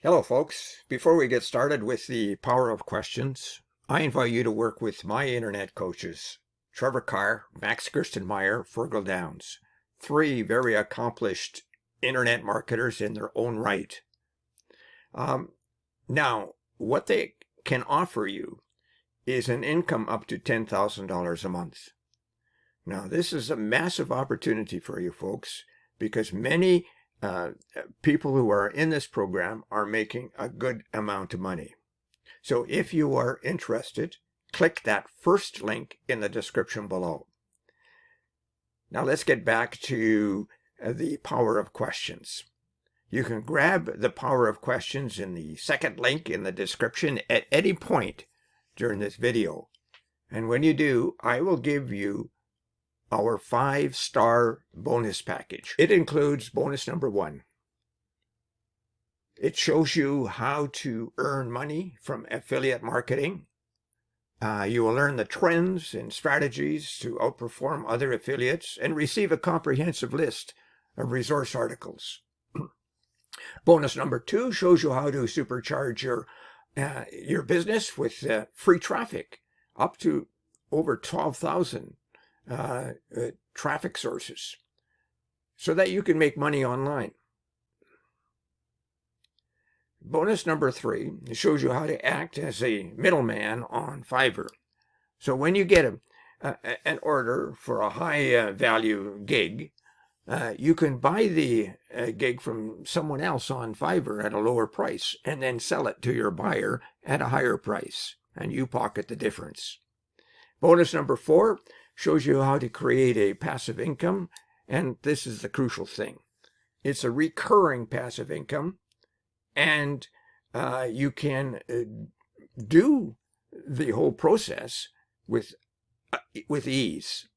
Hello, folks. Before we get started with the power of questions, I invite you to work with my internet coaches, Trevor Carr, Max Gerstenmaier, Fergal Downs, three very accomplished internet marketers in their own right. Now, what they can offer you is an income up to $10,000 a month. Now, this is a massive opportunity for you folks because many people who are in this program are making a good amount of money. So if you are interested, click that first link in the description below. Now let's get back to the power of questions. You can grab the power of questions in the second link in the description at any point during this video. And when you do, I will give you our 5-star bonus package. It includes bonus number 1. It shows you how to earn money from affiliate marketing. You will learn the trends and strategies to outperform other affiliates and receive a comprehensive list of resource articles. Bonus number 2 shows you how to supercharge your business with free traffic, up to over 12,000 traffic sources, so that you can make money online. Bonus number 3 shows you how to act as a middleman on Fiverr. So when you get an order for a high value gig, you can buy the gig from someone else on Fiverr at a lower price and then sell it to your buyer at a higher price, and you pocket the difference. Bonus number 4 shows you how to create a passive income, and this is the crucial thing. It's a recurring passive income, and you can do the whole process with ease.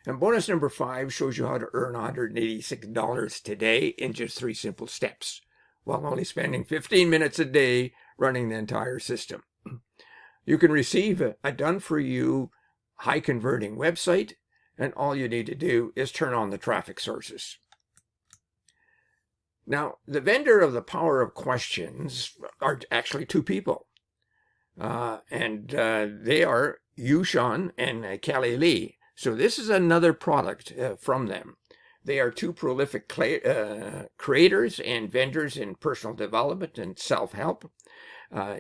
And bonus number 5 shows you how to earn $186 today in just 3 simple steps, while only spending 15 minutes a day running the entire system. You can receive a done-for-you, high-converting website, and all you need to do is turn on the traffic sources. Now, the vendor of the power of questions are actually 2 people, and they are Yushan and Kelly Lee. So this is another product from them. They are 2 prolific creators and vendors in personal development and self-help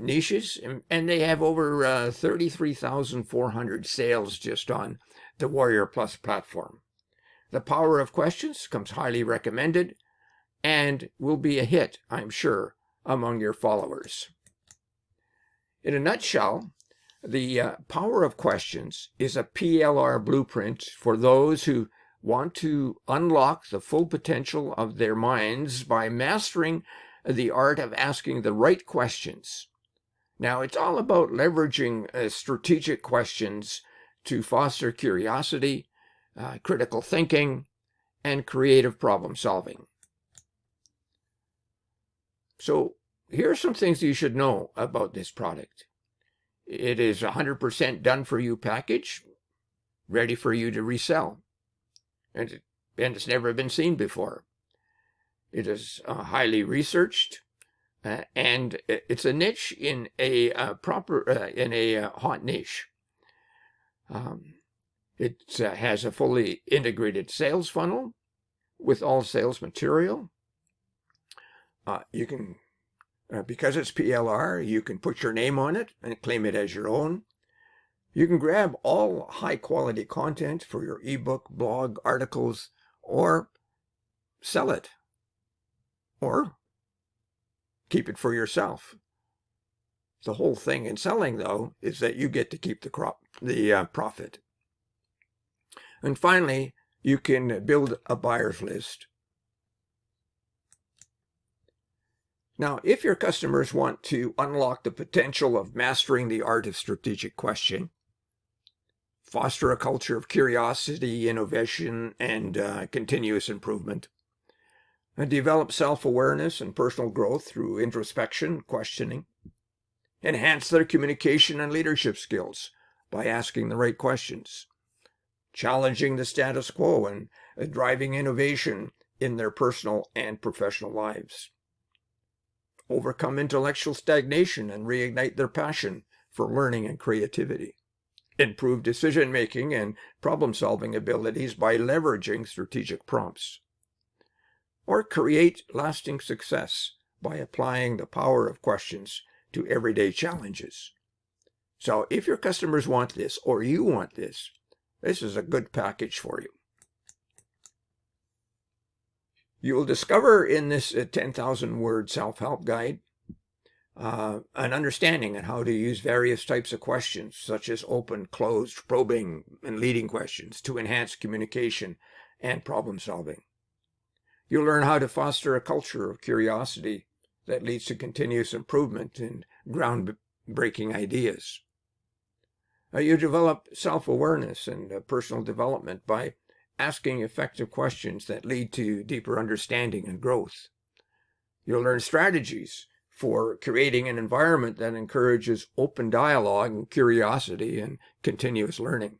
niches, and they have over 33,400 sales just on the Warrior Plus platform. The Power of Questions comes highly recommended and will be a hit, I'm sure, among your followers. In a nutshell, the Power of Questions is a PLR blueprint for those who want to unlock the full potential of their minds by mastering the art of asking the right questions. Now, it's all about leveraging strategic questions to foster curiosity, critical thinking, and creative problem solving. So here are some things you should know about this product. It is a 100% done-for-you package, ready for you to resell. And it's never been seen before. It is highly researched, and it's a niche in a hot niche. It has a fully integrated sales funnel with all sales material. You can, because it's PLR, you can put your name on it and claim it as your own. You can grab all high-quality content for your ebook, blog, articles, or sell it, or keep it for yourself. The whole thing in selling, though, is that you get to keep the profit. And finally, you can build a buyer's list. Now, if your customers want to unlock the potential of mastering the art of strategic question, foster a culture of curiosity, innovation, and continuous improvement, and develop self-awareness and personal growth through introspection, questioning, enhance their communication and leadership skills by asking the right questions, challenging the status quo and driving innovation in their personal and professional lives. overcome intellectual stagnation and reignite their passion for learning and creativity, improve decision-making and problem-solving abilities by leveraging strategic prompts, or create lasting success by applying the power of questions to everyday challenges. So if your customers want this, or you want this, this is a good package for you. You will discover in this 10,000-word self-help guide an understanding on how to use various types of questions, such as open, closed, probing, and leading questions to enhance communication and problem solving. You'll learn how to foster a culture of curiosity that leads to continuous improvement and groundbreaking ideas. You develop self-awareness and personal development by asking effective questions that lead to deeper understanding and growth. You'll learn strategies for creating an environment that encourages open dialogue and curiosity and continuous learning.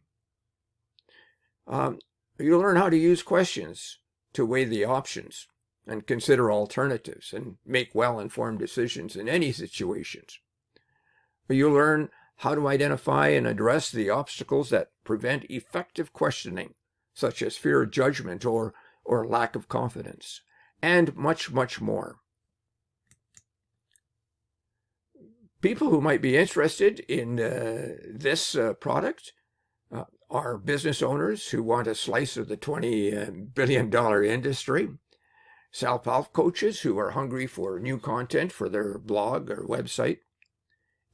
You'll learn how to use questions to weigh the options and consider alternatives and make well-informed decisions in any situations. You'll learn how to identify and address the obstacles that prevent effective questioning, such as fear of judgment or lack of confidence, and much, much more. People who might be interested in this product are business owners who want a slice of the $20 billion industry, self-help coaches who are hungry for new content for their blog or website,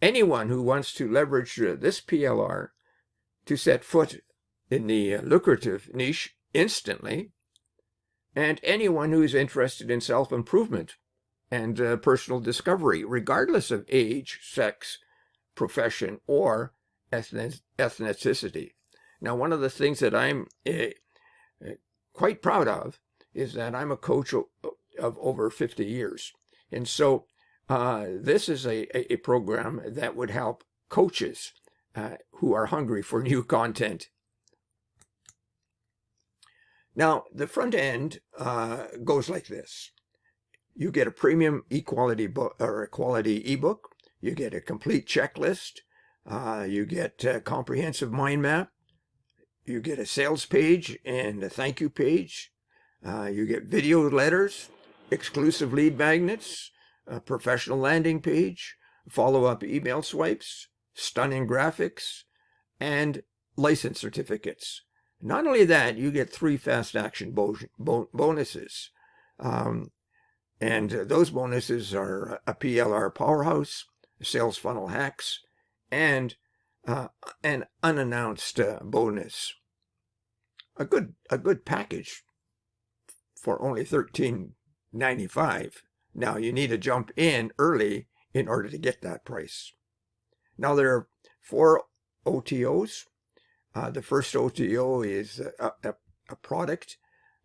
anyone who wants to leverage this PLR to set foot in the lucrative niche instantly, and anyone who is interested in self-improvement and personal discovery, regardless of age, sex, profession, or ethnicity. Now, one of the things that I'm quite proud of is that I'm a coach of over 50 years. And so this is a program that would help coaches who are hungry for new content. Now, the front end goes like this. You get a premium equality book or a quality ebook. You get a complete checklist. You get a comprehensive mind map. You get a sales page and a thank you page. You get video letters, exclusive lead magnets, a professional landing page, follow-up email swipes, stunning graphics, and license certificates. Not only that, you get 3 fast action bonuses. And those bonuses are a PLR powerhouse, sales funnel hacks, and an unannounced bonus. A good package for only $13.95. Now you need to jump in early in order to get that price. Now there are 4 OTOs. The first OTO is a product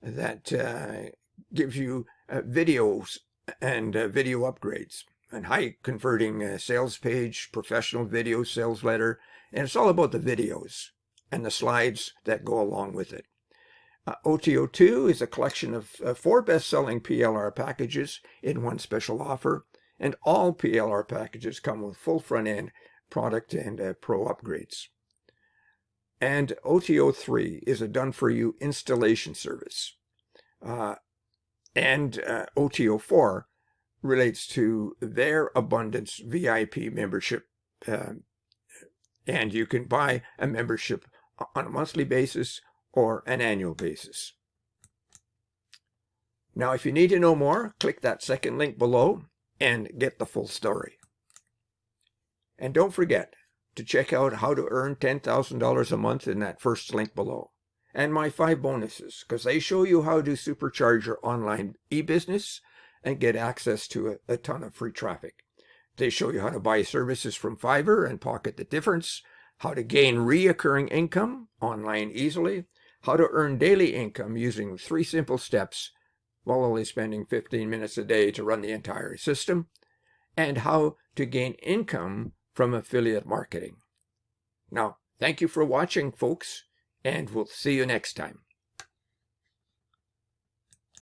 that gives you videos and video upgrades and high converting sales page, professional video sales letter, and it's all about the videos and the slides that go along with it. OTO 2 is a collection of 4 best-selling PLR packages in one special offer, and all PLR packages come with full front-end product and pro upgrades. And OTO 3 is a done-for-you installation service. And OTO 4 relates to their Abundance VIP membership. And you can buy a membership on a monthly basis or an annual basis. Now, if you need to know more, click that second link below and get the full story. And don't forget to check out how to earn $10,000 a month in that first link below. And my 5 bonuses, because they show you how to supercharge your online e-business and get access to a ton of free traffic. They show you how to buy services from Fiverr and pocket the difference, how to gain reoccurring income online easily, how to earn daily income using 3 simple steps while only spending 15 minutes a day to run the entire system, and how to gain income from affiliate marketing. Now, thank you for watching, folks, and we'll see you next time.